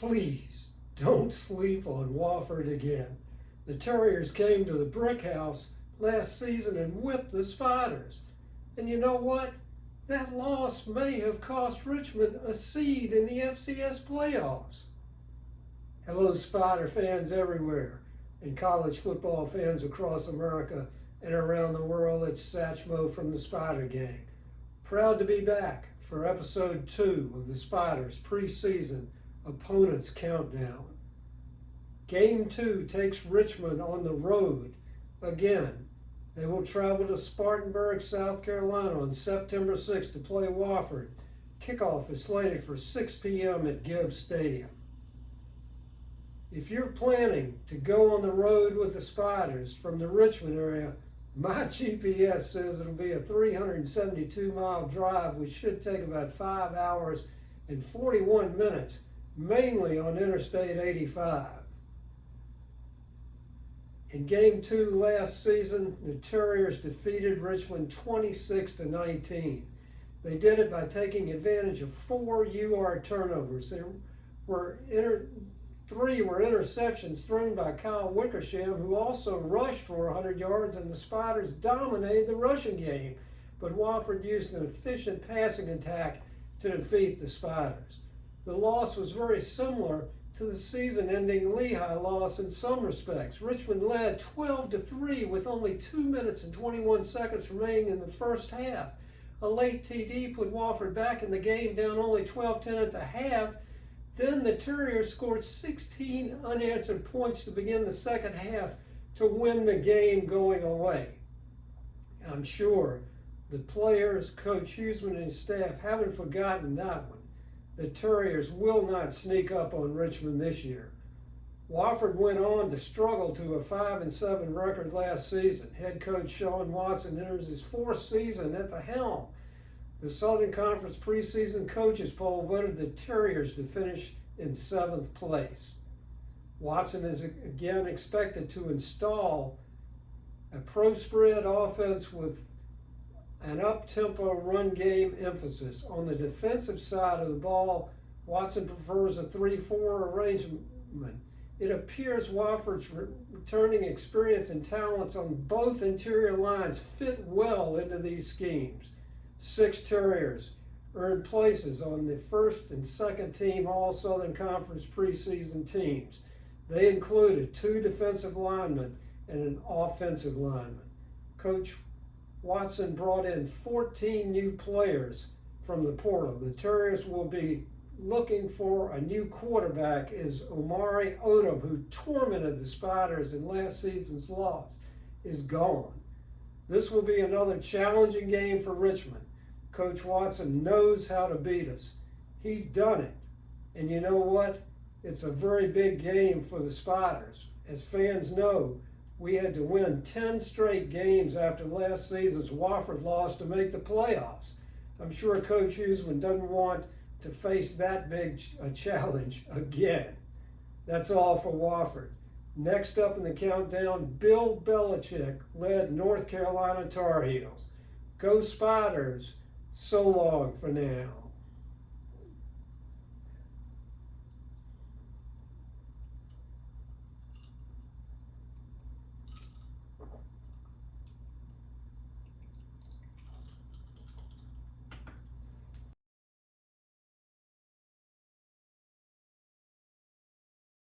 Please don't sleep on Wofford again. The Terriers came to the Brick House last season and whipped the Spiders. And you know what? That loss may have cost Richmond a seed in the FCS Playoffs. Hello, Spider fans everywhere, and college football fans across America and around the world. It's Satchmo from the Spider Gang. Proud to be back for episode 2 of the Spiders preseason opponents countdown. Game 2 takes Richmond on the road again. They will travel to Spartanburg, South Carolina on September 6th to play Wofford. Kickoff is slated for 6 p.m. at Gibbs Stadium. If you're planning to go on the road with the Spiders from the Richmond area, my GPS says it'll be a 372-mile drive, which should take about 5 hours and 41 minutes, mainly on Interstate 85. In Game 2 last season, the Terriers defeated Richmond 26-19. They did it by taking advantage of 4 UR turnovers. Three were interceptions thrown by Kyle Wickersham, who also rushed for 100 yards, and the Spiders dominated the rushing game. But Wofford used an efficient passing attack to defeat the Spiders. The loss was very similar to the season-ending Lehigh loss in some respects. Richmond led 12-3 with only 2 minutes and 21 seconds remaining in the first half. A late TD put Wofford back in the game, down only 12-10 at the half. Then the Terriers scored 16 unanswered points to begin the second half to win the game going away. I'm sure the players, Coach Huseman and his staff haven't forgotten that one. The Terriers will not sneak up on Richmond this year. Wofford went on to struggle to a 5-7 record last season. Head coach Sean Watson enters his 4th season at the helm. The Southern Conference preseason coaches poll voted the Terriers to finish in 7th place. Watson is again expected to install a pro-spread offense with an up-tempo run game emphasis. On the defensive side of the ball, Watson prefers a 3-4 arrangement. It appears Wofford's returning experience and talents on both interior lines fit well into these schemes. 6 Terriers earned places on the first and second team All-Southern Conference preseason teams. They included 2 defensive linemen and an offensive lineman. Coach Watson brought in 14 new players from the portal. The Terriers will be looking for a new quarterback as Omari Odom, who tormented the Spiders in last season's loss, is gone. This will be another challenging game for Richmond. Coach Watson knows how to beat us. He's done it. And you know what? It's a very big game for the Spiders. As fans know, we had to win 10 straight games after last season's Wofford loss to make the playoffs. I'm sure Coach Huseman doesn't want to face that big a challenge again. That's all for Wofford. Next up in the countdown, Bill Belichick led North Carolina Tar Heels. Go Spiders! So long for now.